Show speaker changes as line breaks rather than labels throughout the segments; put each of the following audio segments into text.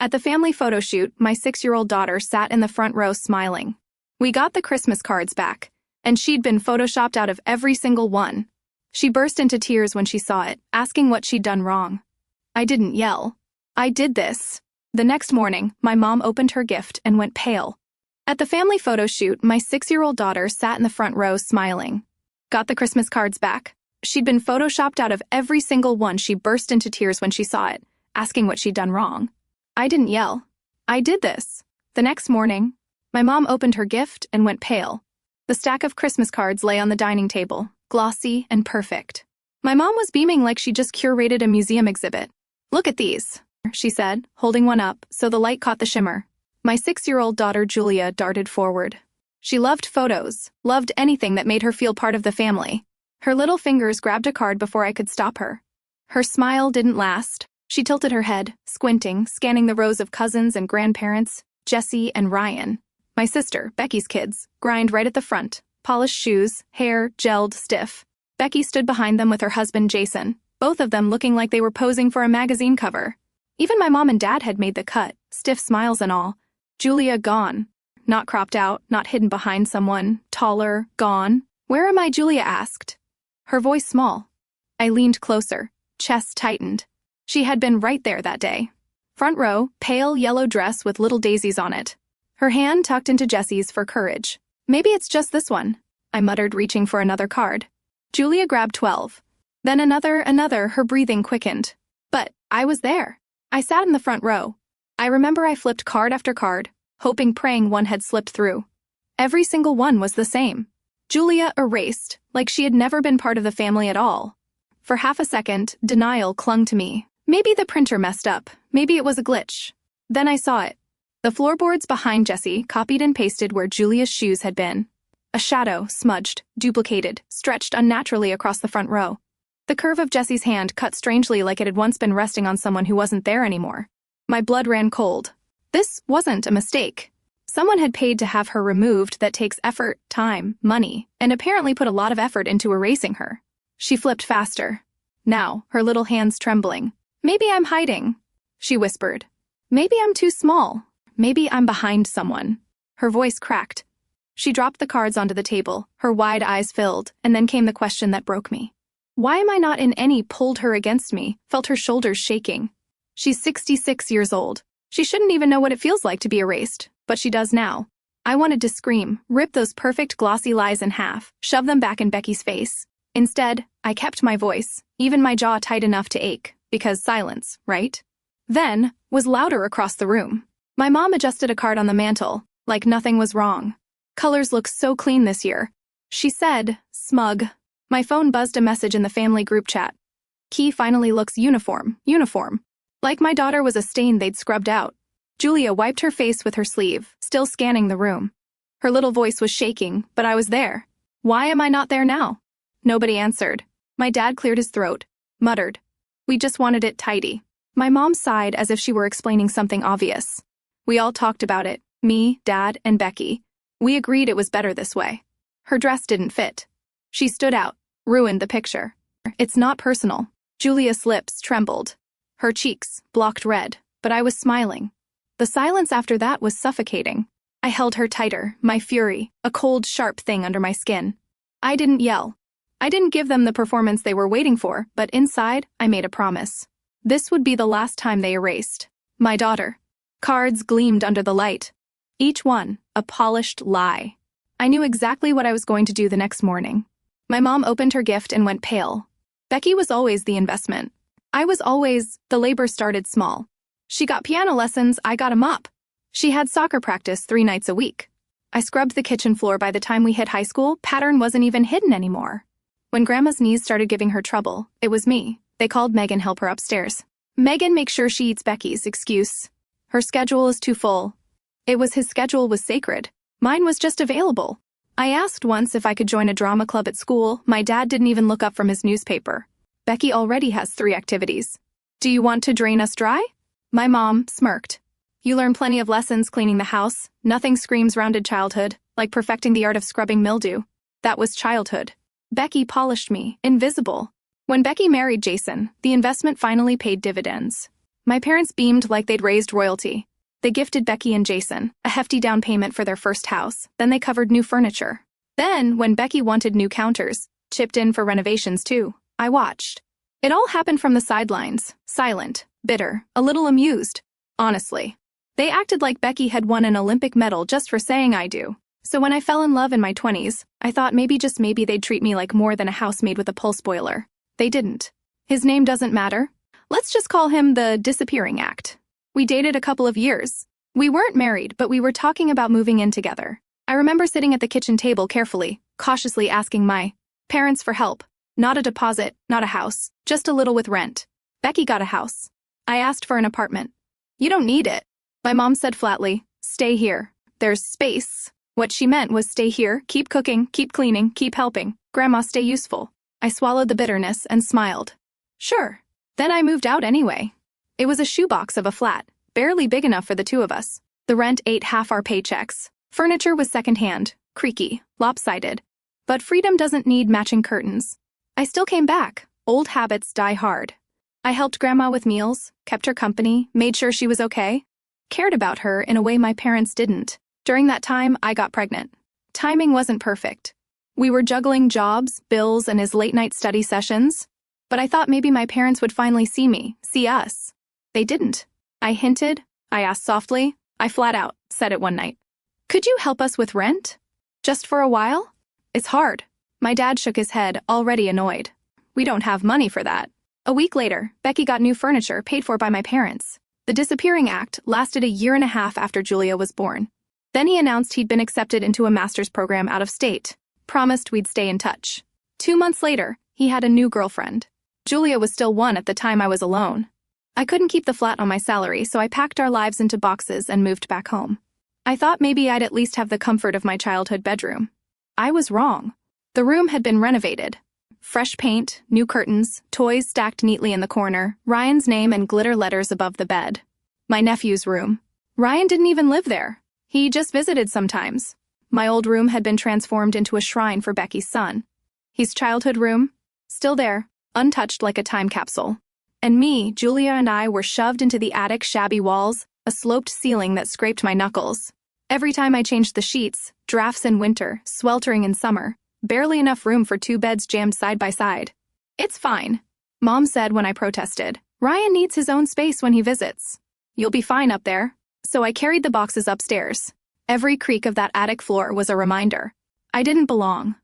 At the family photo shoot, my 6-year-old daughter sat in the front row smiling. We got the Christmas cards back, and she'd been photoshopped out of every single one. She burst into tears when she saw it, asking what she'd done wrong. I didn't yell. I did this. The next morning, my mom opened her gift and went pale. At the family photo shoot, my 6-year-old daughter sat in the front row smiling. Got the Christmas cards back. She'd been photoshopped out of every single one. She burst into tears when she saw it, asking what she'd done wrong. I didn't yell. I did this. The next morning, my mom opened her gift and went pale. The stack of Christmas cards lay on the dining table, glossy and perfect. My mom was beaming like she just curated a museum exhibit. "Look at these," she said, holding one up so the light caught the shimmer. My 6-year-old daughter Julia darted forward. She loved photos, loved anything that made her feel part of the family. Her little fingers grabbed a card before I could stop her. Her smile didn't last. She tilted her head, squinting, scanning the rows of cousins and grandparents, Jesse and Ryan. My sister, Becky's kids, grinned right at the front, polished shoes, hair gelled stiff. Becky stood behind them with her husband Jason, both of them looking like they were posing for a magazine cover. Even my mom and dad had made the cut, stiff smiles and all. Julia gone. Not cropped out, not hidden behind someone, taller, gone. "Where am I?" Julia asked. Her voice small. I leaned closer, chest tightened. She had been right there that day. Front row, pale yellow dress with little daisies on it. Her hand tucked into Jesse's for courage. "Maybe it's just this one," I muttered, reaching for another card. Julia grabbed 12. Then another, her breathing quickened. But I was there. I sat in the front row. I remember I flipped card after card, hoping, praying one had slipped through. Every single one was the same. Julia erased, like she had never been part of the family at all. For half a second, denial clung to me. Maybe the printer messed up. Maybe it was a glitch. Then I saw it. The floorboards behind Jesse copied and pasted where Julia's shoes had been. A shadow, smudged, duplicated, stretched unnaturally across the front row. The curve of Jesse's hand cut strangely like it had once been resting on someone who wasn't there anymore. My blood ran cold. This wasn't a mistake. Someone had paid to have her removed. That takes effort, time, money, and apparently put a lot of effort into erasing her. She flipped faster. Now, her little hands trembling. "Maybe I'm hiding," she whispered. "Maybe I'm too small. Maybe I'm behind someone." Her voice cracked. She dropped the cards onto the table, her wide eyes filled, and then came the question that broke me. Why am I not in any? Pulled her against me, felt her shoulders shaking. She's 66 years old. She shouldn't even know what it feels like to be erased, but she does now. I wanted to scream, rip those perfect glossy lies in half, shove them back in Becky's face. Instead, I kept my voice, even my jaw tight enough to ache, because silence, right? Then, was louder across the room. My mom adjusted a card on the mantle, like nothing was wrong. "Colors look so clean this year," she said, smug. My phone buzzed a message in the family group chat. "Key finally looks uniform. Like my daughter was a stain they'd scrubbed out." Julia wiped her face with her sleeve, still scanning the room. Her little voice was shaking, but I was there. "Why am I not there now?" Nobody answered. My dad cleared his throat, muttered, "We just wanted it tidy." My mom sighed as if she were explaining something obvious. We all talked about it, me, Dad, and Becky. We agreed it was better this way. Her dress didn't fit. She stood out, ruined the picture. "It's not personal." Julia's lips trembled. Her cheeks blocked red, but I was smiling. The silence after that was suffocating. I held her tighter, my fury, a cold, sharp thing under my skin. I didn't yell. I didn't give them the performance they were waiting for, but inside, I made a promise. This would be the last time they erased my daughter. Cards gleamed under the light. Each one, a polished lie. I knew exactly what I was going to do the next morning. My mom opened her gift and went pale. Becky was always the investment. I was always, the labor started small. She got piano lessons, I got a mop. She had soccer practice 3 nights a week. I scrubbed the kitchen floor. By the time we hit high school, pattern wasn't even hidden anymore. When Grandma's knees started giving her trouble, it was me. They called Megan help her upstairs. "Megan, make sure she eats." Becky's excuse. "Her schedule is too full." It was his schedule was sacred. Mine was just available. I asked once if I could join a drama club at school. My dad didn't even look up from his newspaper. "Becky already has 3 activities. Do you want to drain us dry?" My mom smirked. "You learn plenty of lessons cleaning the house. Nothing screams rounded childhood, like perfecting the art of scrubbing mildew." That was childhood. Becky polished me, invisible. When Becky married Jason, the investment finally paid dividends. My parents beamed like they'd raised royalty. They gifted Becky and Jason a hefty down payment for their first house, then they covered new furniture. Then, when Becky wanted new counters, chipped in for renovations too. I watched. It all happened from the sidelines, silent, bitter, a little amused. Honestly. They acted like Becky had won an Olympic medal just for saying I do. So when I fell in love in my 20s, I thought maybe just maybe they'd treat me like more than a housemaid with a pulse boiler. They didn't. His name doesn't matter. Let's just call him the disappearing act. We dated a couple of years. We weren't married, but we were talking about moving in together. I remember sitting at the kitchen table carefully, cautiously asking my parents for help. Not a deposit, not a house, just a little with rent. Becky got a house. I asked for an apartment. You don't need it. My mom said flatly, stay here. There's space. What she meant was stay here, keep cooking, keep cleaning, keep helping. Grandma, stay useful. I swallowed the bitterness and smiled. Sure. Then I moved out anyway. It was a shoebox of a flat, barely big enough for the two of us. The rent ate half our paychecks. Furniture was secondhand, creaky, lopsided. But freedom doesn't need matching curtains. I still came back. Old habits die hard. I helped Grandma with meals, kept her company, made sure she was okay. Cared about her in a way my parents didn't. During that time, I got pregnant. Timing wasn't perfect. We were juggling jobs, bills, and his late-night study sessions. But I thought maybe my parents would finally see me, see us. They didn't. I hinted. I asked softly. I flat out said it one night. Could you help us with rent? Just for a while? It's hard. My dad shook his head, already annoyed. We don't have money for that. A week later, Becky got new furniture paid for by my parents. The disappearing act lasted a year and a half after Julia was born. Then he announced he'd been accepted into a master's program out of state. Promised we'd stay in touch. 2 months later, he had a new girlfriend. Julia was still one at the time I was alone. I couldn't keep the flat on my salary, so I packed our lives into boxes and moved back home. I thought maybe I'd at least have the comfort of my childhood bedroom. I was wrong. The room had been renovated. Fresh paint, new curtains, toys stacked neatly in the corner, Ryan's name and glitter letters above the bed. My nephew's room. Ryan didn't even live there. He just visited sometimes. My old room had been transformed into a shrine for Becky's son. His childhood room, still there, untouched like a time capsule. And me, Julia and I were shoved into the attic, shabby walls, a sloped ceiling that scraped my knuckles. Every time I changed the sheets, drafts in winter, sweltering in summer, barely enough room for 2 beds jammed side by side. It's fine, Mom said when I protested. Ryan needs his own space when he visits. You'll be fine up there. So I carried the boxes upstairs. Every creak of that attic floor was a reminder. I didn't belong.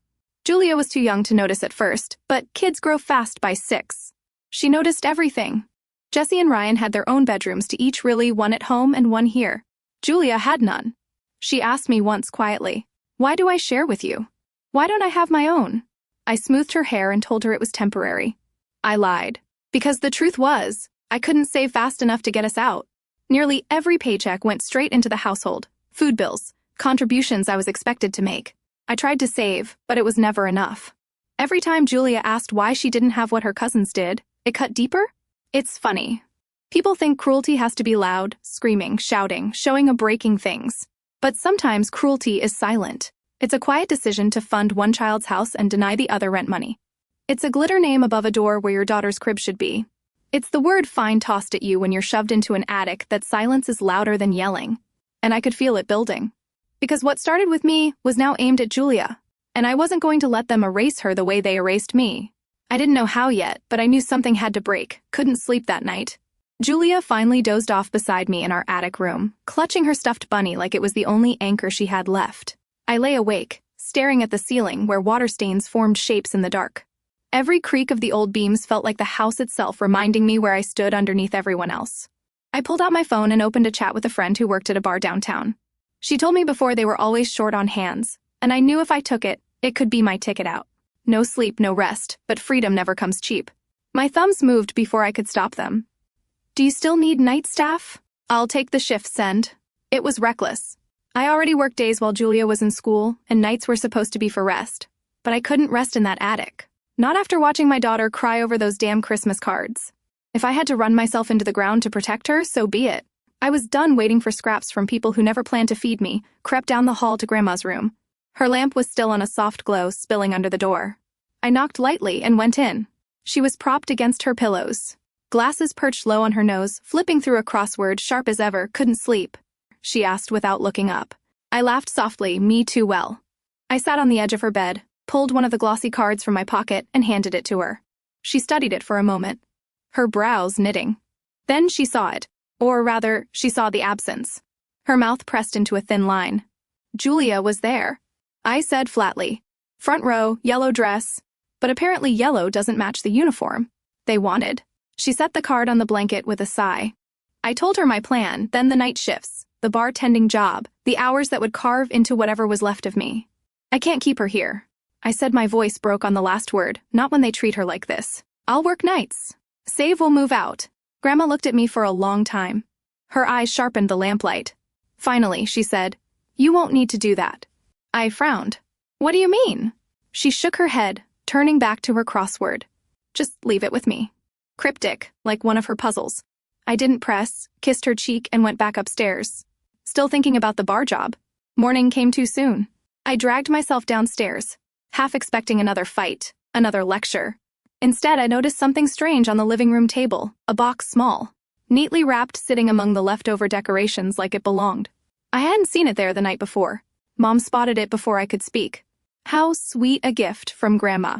Julia was too young to notice at first, but kids grow fast by 6. She noticed everything. Jesse and Ryan had their own bedrooms to each, really, one at home and one here. Julia had none. She asked me once quietly, "Why do I share with you? Why don't I have my own?" I smoothed her hair and told her it was temporary. I lied. Because the truth was, I couldn't save fast enough to get us out. Nearly every paycheck went straight into the household, food bills, contributions I was expected to make. I tried to save, but it was never enough. Every time Julia asked why she didn't have what her cousins did, it cut deeper. It's funny. People think cruelty has to be loud, screaming, shouting, showing or breaking things. But sometimes cruelty is silent. It's a quiet decision to fund one child's house and deny the other rent money. It's a glitter name above a door where your daughter's crib should be. It's the word fine tossed at you when you're shoved into an attic that silence is louder than yelling. And I could feel it building. Because what started with me was now aimed at Julia. And I wasn't going to let them erase her the way they erased me. I didn't know how yet, but I knew something had to break. Couldn't sleep that night. Julia finally dozed off beside me in our attic room, clutching her stuffed bunny like it was the only anchor she had left. I lay awake, staring at the ceiling where water stains formed shapes in the dark. Every creak of the old beams felt like the house itself, reminding me where I stood underneath everyone else. I pulled out my phone and opened a chat with a friend who worked at a bar downtown. She told me before they were always short on hands, and I knew if I took it, it could be my ticket out. No sleep, no rest, but freedom never comes cheap. My thumbs moved before I could stop them. "Do you still need night staff?" "I'll take the shift, send." It was reckless. I already worked days while Julia was in school, and nights were supposed to be for rest. But I couldn't rest in that attic. Not after watching my daughter cry over those damn Christmas cards. If I had to run myself into the ground to protect her, so be it. I was done waiting for scraps from people who never planned to feed me, crept down the hall to Grandma's room. Her lamp was still on a soft glow, spilling under the door. I knocked lightly and went in. She was propped against her pillows, Glasses perched low on her nose, flipping through a crossword, sharp as ever. Couldn't sleep? She asked without looking up. I laughed softly, me too well. I sat on the edge of her bed, pulled one of the glossy cards from my pocket, and handed it to her. She studied it for a moment, her brows knitting. Then she saw it. Or rather, she saw the absence. Her mouth pressed into a thin line. Julia was there. I said flatly. Front row, yellow dress. But apparently yellow doesn't match the uniform they wanted. She set the card on the blanket with a sigh. I told her my plan, then the night shifts, the bartending job, the hours that would carve into whatever was left of me. I can't keep her here. I said, my voice broke on the last word. Not when they treat her like this. I'll work nights. Save will move out. Grandma looked at me for a long time. Her eyes sharpened the lamplight. Finally, she said, you won't need to do that. I frowned. What do you mean? She shook her head, turning back to her crossword. Just leave it with me. Cryptic, like one of her puzzles. I didn't press, kissed her cheek, and went back upstairs. Still thinking about the bar job. Morning came too soon. I dragged myself downstairs, half expecting another fight, another lecture. Instead, I noticed something strange on the living room table, a box small, neatly wrapped, sitting among the leftover decorations like it belonged. I hadn't seen it there the night before. Mom spotted it before I could speak. How sweet a gift from Grandma.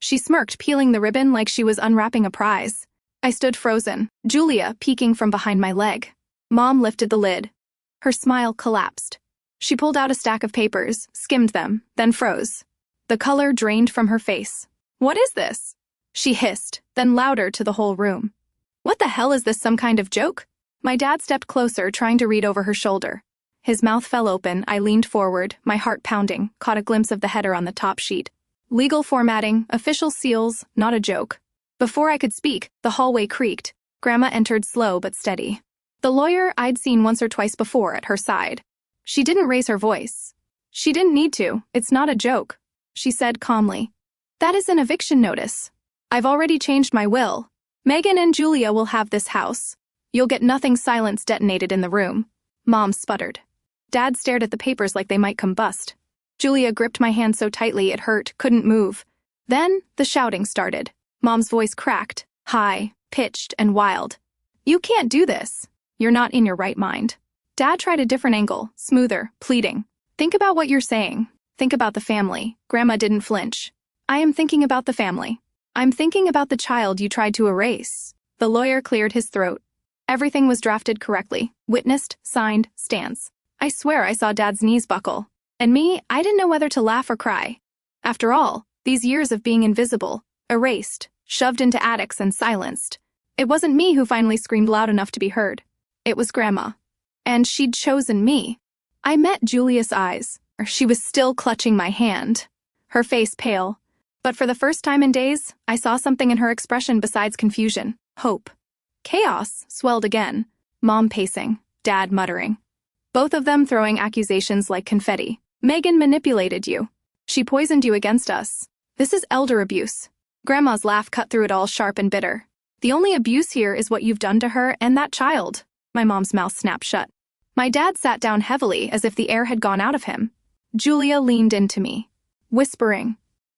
She smirked, peeling the ribbon like she was unwrapping a prize. I stood frozen, Julia peeking from behind my leg. Mom lifted the lid. Her smile collapsed. She pulled out a stack of papers, skimmed them, then froze. The color drained from her face. What is this? She hissed, then louder to the whole room. What the hell is this, some kind of joke? My dad stepped closer, trying to read over her shoulder. His mouth fell open. I leaned forward, my heart pounding, caught a glimpse of the header on the top sheet. Legal formatting, official seals, not a joke. Before I could speak, the hallway creaked. Grandma entered slow but steady. The lawyer I'd seen once or twice before at her side. She didn't raise her voice. She didn't need to. It's not a joke, she said calmly. That is an eviction notice. I've already changed my will. Megan and Julia will have this house. You'll get nothing. Silence detonated in the room. Mom sputtered. Dad stared at the papers like they might combust. Julia gripped my hand so tightly it hurt, couldn't move. Then, the shouting started. Mom's voice cracked, high, pitched, and wild. You can't do this. You're not in your right mind. Dad tried a different angle, smoother, pleading. Think about what you're saying. Think about the family. Grandma didn't flinch. I am thinking about the family. I'm thinking about the child you tried to erase. The lawyer cleared his throat. Everything was drafted correctly. Witnessed, signed, stands. I swear I saw Dad's knees buckle. And me, I didn't know whether to laugh or cry. After all, these years of being invisible, erased, shoved into attics and silenced. It wasn't me who finally screamed loud enough to be heard. It was Grandma. And she'd chosen me. I met Julia's eyes. She was still clutching my hand, her face pale. But for the first time in days, I saw something in her expression besides confusion, hope. Chaos swelled again, Mom pacing, Dad muttering. Both of them throwing accusations like confetti. Megan manipulated you. She poisoned you against us. This is elder abuse. Grandma's laugh cut through it all, sharp and bitter. The only abuse here is what you've done to her and that child. My mom's mouth snapped shut. My dad sat down heavily as if the air had gone out of him. Julia leaned into me, whispering,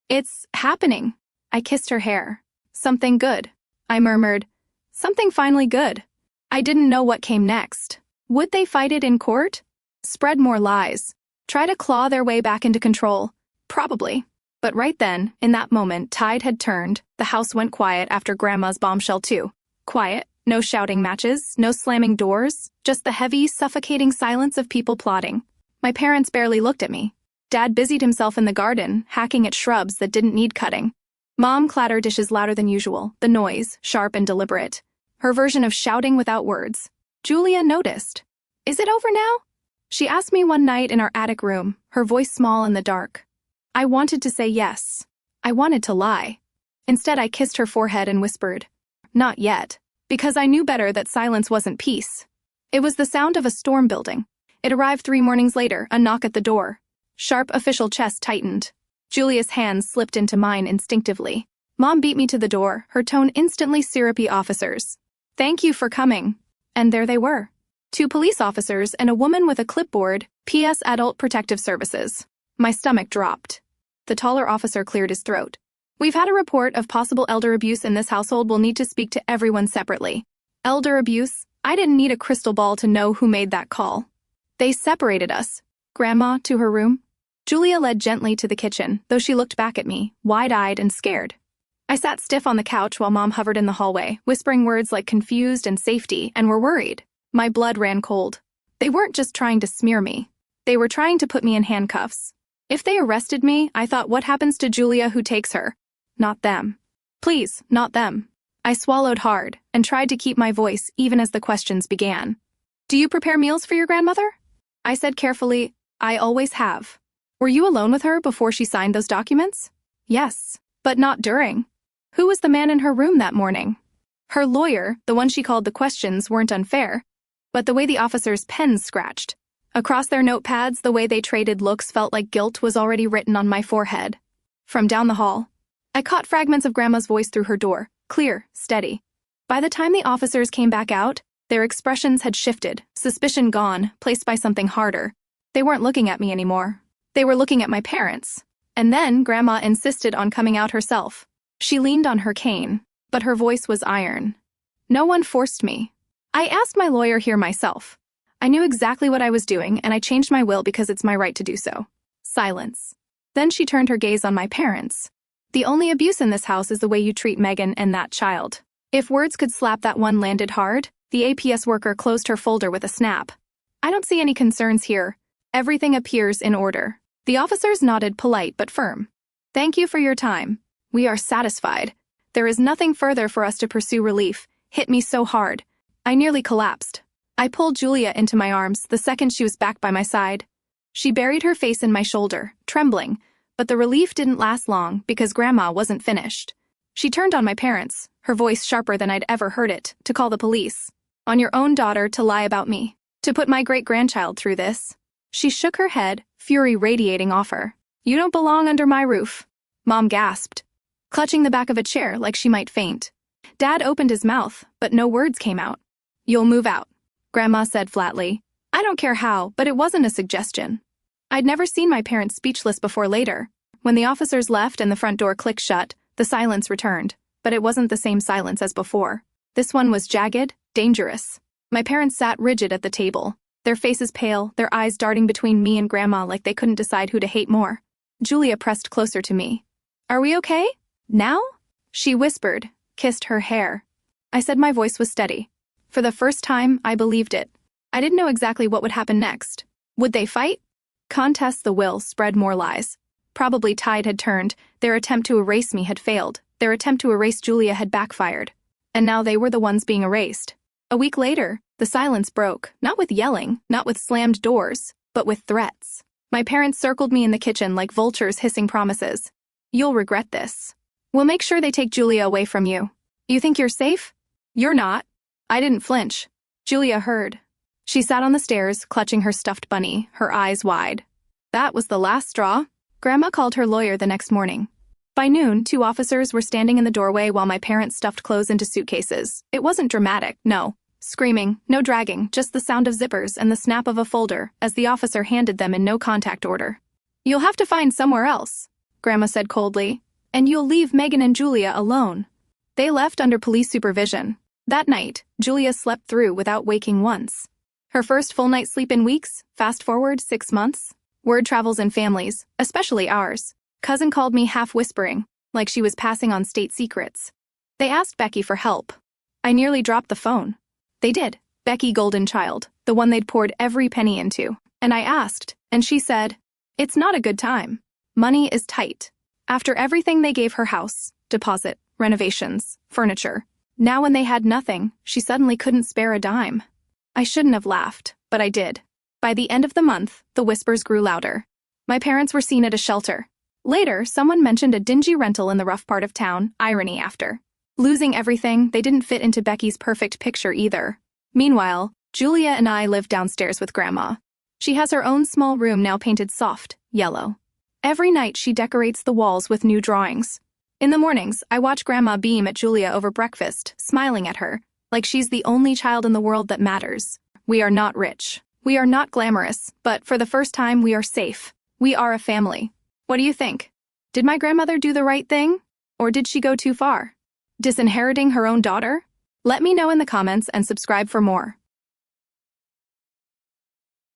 It's happening. I kissed her hair. Something good. I murmured, Something finally good. I didn't know what came next. Would they fight it in court? Spread more lies? Try to claw their way back into control? Probably. But right then, in that moment, tide had turned. The house went quiet after Grandma's bombshell too. Quiet. No shouting matches, no slamming doors, just the heavy, suffocating silence of people plotting. My parents barely looked at me. Dad busied himself in the garden, hacking at shrubs that didn't need cutting. Mom clattered dishes louder than usual, the noise, sharp and deliberate. Her version of shouting without words. Julia noticed. Is it over now? She asked me one night in our attic room, her voice small in the dark. I wanted to say yes. I wanted to lie. Instead, I kissed her forehead and whispered, Not yet. Because I knew better that silence wasn't peace. It was the sound of a storm building. It arrived 3 mornings later, a knock at the door. Sharp official chest tightened. Julia's hands slipped into mine instinctively. Mom beat me to the door, her tone instantly syrupy. Officers. Thank you for coming. And there they were. 2 police officers and a woman with a clipboard, P.S. Adult Protective Services. My stomach dropped. The taller officer cleared his throat. We've had a report of possible elder abuse in this household. We'll need to speak to everyone separately. Elder abuse? I didn't need a crystal ball to know who made that call. They separated us. Grandma, to her room. Julia led gently to the kitchen, though she looked back at me, wide-eyed and scared. I sat stiff on the couch while Mom hovered in the hallway, whispering words like confused and safety, and were worried. My blood ran cold. They weren't just trying to smear me. They were trying to put me in handcuffs. If they arrested me, I thought, what happens to Julia who takes her? Not them. Please, not them. I swallowed hard and tried to keep my voice even as the questions began. Do you prepare meals for your grandmother? I said carefully, I always have. Were you alone with her before she signed those documents? Yes, but not during. Who was the man in her room that morning? Her lawyer, the one she called. The questions weren't unfair, but the way the officers' pens scratched across their notepads, the way they traded looks, felt like guilt was already written on my forehead. From down the hall, I caught fragments of Grandma's voice through her door, clear, steady. By the time the officers came back out, their expressions had shifted, suspicion gone, placed by something harder. They weren't looking at me anymore. They were looking at my parents. And then Grandma insisted on coming out herself. She leaned on her cane, but her voice was iron. No one forced me. I asked my lawyer here myself. I knew exactly what I was doing, and I changed my will because it's my right to do so. Silence. Then she turned her gaze on my parents. The only abuse in this house is the way you treat Megan and that child. If words could slap, that one landed hard. The APS worker closed her folder with a snap. I don't see any concerns here. Everything appears in order. The officers nodded, polite but firm. Thank you for your time. We are satisfied. There is nothing further for us to pursue. Relief hit me so hard. I nearly collapsed. I pulled Julia into my arms the second she was back by my side. She buried her face in my shoulder, trembling, but the relief didn't last long because Grandma wasn't finished. She turned on my parents, her voice sharper than I'd ever heard it, to call the police. On your own daughter to lie about me, to put my great-grandchild through this. She shook her head, fury radiating off her. You don't belong under my roof. Mom gasped, clutching the back of a chair like she might faint. Dad opened his mouth, but no words came out. You'll move out, Grandma said flatly. I don't care how, but it wasn't a suggestion. I'd never seen my parents speechless before. Later, when the officers left and the front door clicked shut, the silence returned, but it wasn't the same silence as before. This one was jagged, dangerous. My parents sat rigid at the table, their faces pale, their eyes darting between me and Grandma like they couldn't decide who to hate more. Julia pressed closer to me. Are we okay? Now? She whispered, kissed her hair. I said my voice was steady. For the first time, I believed it. I didn't know exactly what would happen next. Would they fight? Contest the will spread more lies. Probably tide had turned, their attempt to erase me had failed, their attempt to erase Julia had backfired. And now they were the ones being erased. A week later, the silence broke, not with yelling, not with slammed doors, but with threats. My parents circled me in the kitchen like vultures hissing promises. You'll regret this. We'll make sure they take Julia away from you. You think you're safe? You're not. I didn't flinch. Julia heard. She sat on the stairs, clutching her stuffed bunny, her eyes wide. That was the last straw. Grandma called her lawyer the next morning. By noon, 2 officers were standing in the doorway while my parents stuffed clothes into suitcases. It wasn't dramatic, no. Screaming, no dragging, just the sound of zippers and the snap of a folder as the officer handed them in no-contact order. You'll have to find somewhere else, Grandma said coldly, and you'll leave Megan and Julia alone. They left under police supervision. That night, Julia slept through without waking once. Her first full night's sleep in weeks, fast forward 6 months. Word travels in families, especially ours. Cousin called me half whispering, like she was passing on state secrets. They asked Becky for help. I nearly dropped the phone. They did. Becky Golden Child, the one they'd poured every penny into. And I asked, and she said, it's not a good time. Money is tight. After everything they gave her house, deposit, renovations, furniture. Now when they had nothing, she suddenly couldn't spare a dime. I shouldn't have laughed, but I did. By the end of the month, the whispers grew louder. My parents were seen at a shelter. Later, someone mentioned a dingy rental in the rough part of town, irony after. Losing everything, they didn't fit into Becky's perfect picture either. Meanwhile, Julia and I lived downstairs with Grandma. She has her own small room now painted soft, yellow. Every night she decorates the walls with new drawings. In the mornings, I watch Grandma beam at Julia over breakfast, smiling at her, like she's the only child in the world that matters. We are not rich. We are not glamorous, but for the first time we are safe. We are a family. What do you think? Did my grandmother do the right thing? Or did she go too far? Disinheriting her own daughter? Let me know in the comments and subscribe for more.